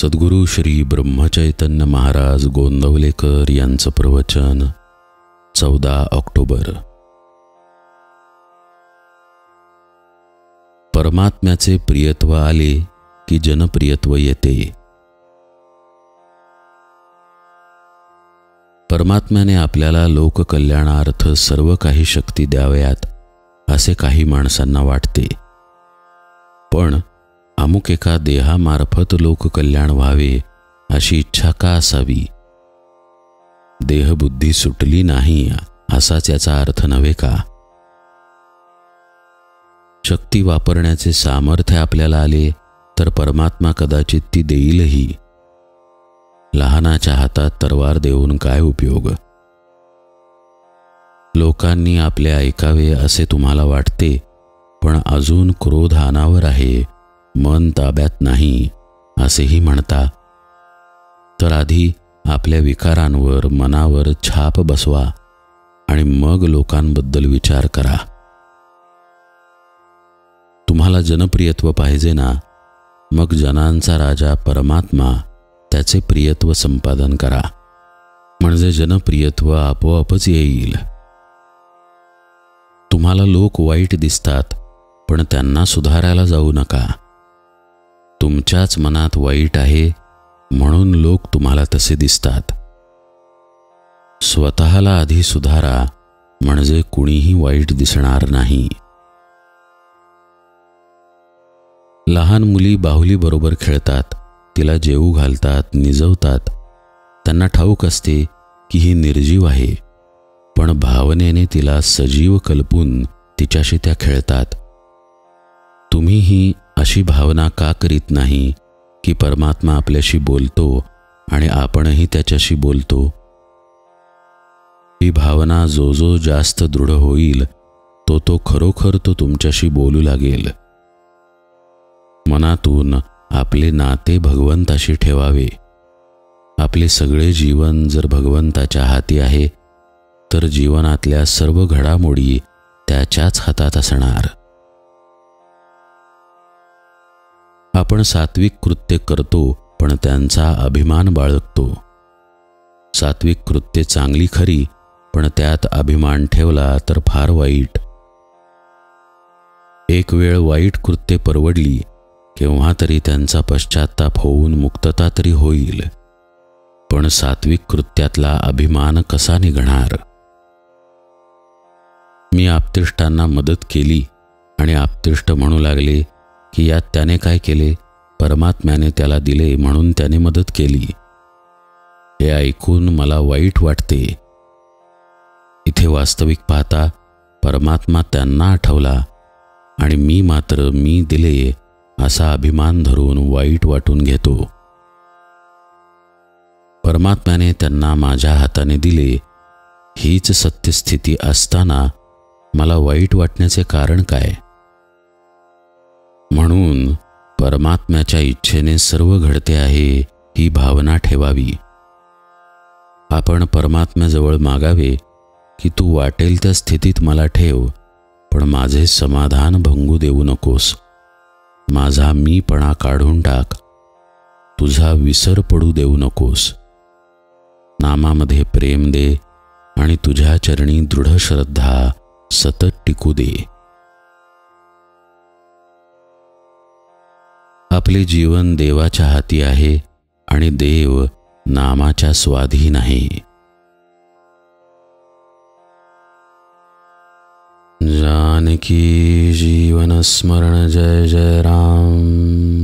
सद्गुरु श्री ब्रह्मचैतन्य महाराज गोंदवलेकर यांचं प्रवचन 14 ऑक्टोबर। परमात्म्याचे प्रियत्व आले की जनप्रियत्व येते। परमात्म्याने आपल्याला लोककल्याणार्थ सर्व काही शक्ती द्याव्यात असे काही माणसांना वाटते, पण अमुक एका देहामार्फत लोककल्याण व्हावे अशी इच्छा का असावी? देहबुद्धी सुटली नाही असाच याचा अर्थ नव्हे का? शक्ती वापरण्याचे सामर्थ्य आपल्याला आले तर परमात्मा कदाचित ती देईलही। लहानाच्या हातात तरवार देऊन काय उपयोग? लोकांनी आपले ऐकावे असे तुम्हाला वाटते, पण अजून क्रोध अनावर आहे, मन ताब्यात नाही असेही म्हणता। तर आधी आपल्या विकारांवर मनावर छाप बसवा आणि मग लोकांबद्दल विचार करा। तुम्हाला जनप्रियत्व पाहिजे ना, मग जनांचा राजा परमात्मा त्याचे प्रियत्व संपादन करा, म्हणजे जनप्रियत्व आपोआपच येईल। तुम्हाला लोक वाईट दिसतात, पण त्यांना सुधारायला जाऊ नका। तुमच्याच मनात वाईट आहे म्हणून लोक तुम्हाला तसे दिसतात। स्वतःला आधी सुधारा, म्हणजे कुणीही वाईट दिसणार नाही। लहान मुली बाहुली बरोबर खेळतात, तिला जेवू घालतात, निजवतात। त्यांना ठाऊक असते की ही निर्जीव आहे, पण भावनेने तिला सजीव कल्पून तिच्याशी त्या खेळतात। तुम्हीही अशी भावना का करीत नाही की परमात्मा आपल्याशी बोलतो आणि आपणही त्याच्याशी बोलतो? ही भावना जो जास्त दृढ होईल तो खरोखर तो तुमच्याशी बोलू लागेल। मनातून आपले नाते भगवंताशी ठेवावे। आपले सगळे जीवन जर भगवंताच्या हाती आहे तर जीवनातल्या सर्व घडामोडी त्याच्याच हातात असणार। आपण सात्विक कृत्य करतो, पण त्यांचा अभिमान बाळगतो। सात्विक कृत्य चांगली खरी, पण त्यात अभिमान ठेवला तर फार वाईट। एक वेळ वाईट कृत्य परवडली, केव्हा तरी त्यांचा पश्चात्ताप होऊन मुक्तता तरी होईल, पण सात्विक कृत्यातला अभिमान कसा निघणार? मी आप्तेष्टांना मदत केली आणि आप्तेष्ट म्हणू लागले की यात त्याने काय केले? परमात्म्याने त्याला दिले म्हणून त्याने मदत केली। हे ऐकून मला वाईट वाटते। इथे वास्तविक पाहता परमात्मा त्यांना आठवला आणि मी मात्र मी दिले असा अभिमान धरून वाईट वाटून घेतो। परमात्म्याने त्यांना माझ्या हाताने दिले हीच सत्यस्थिती असताना मला वाईट वाटण्याचे कारण काय? म्हणून परमात्म्याच्या इच्छेने सर्व घडते आहे ही भावना ठेवावी। आपण परमात्म्याजवळ मागावे की तू वाटेल त्या स्थितीत मला ठेव, पण माझे समाधान भंगू देऊ नकोस। माझा मीपणा काढून टाक, तुझा विसर पडू देऊ नकोस। नामामध्ये प्रेम दे आणि तुझ्या चरणी दृढ श्रद्धा सतत टिकू दे। आपले जीवन देवाच्या हाती आहे आणि देव नामाच्या स्वाधीन आहे। जानकी जीवन स्मरण जय जय राम।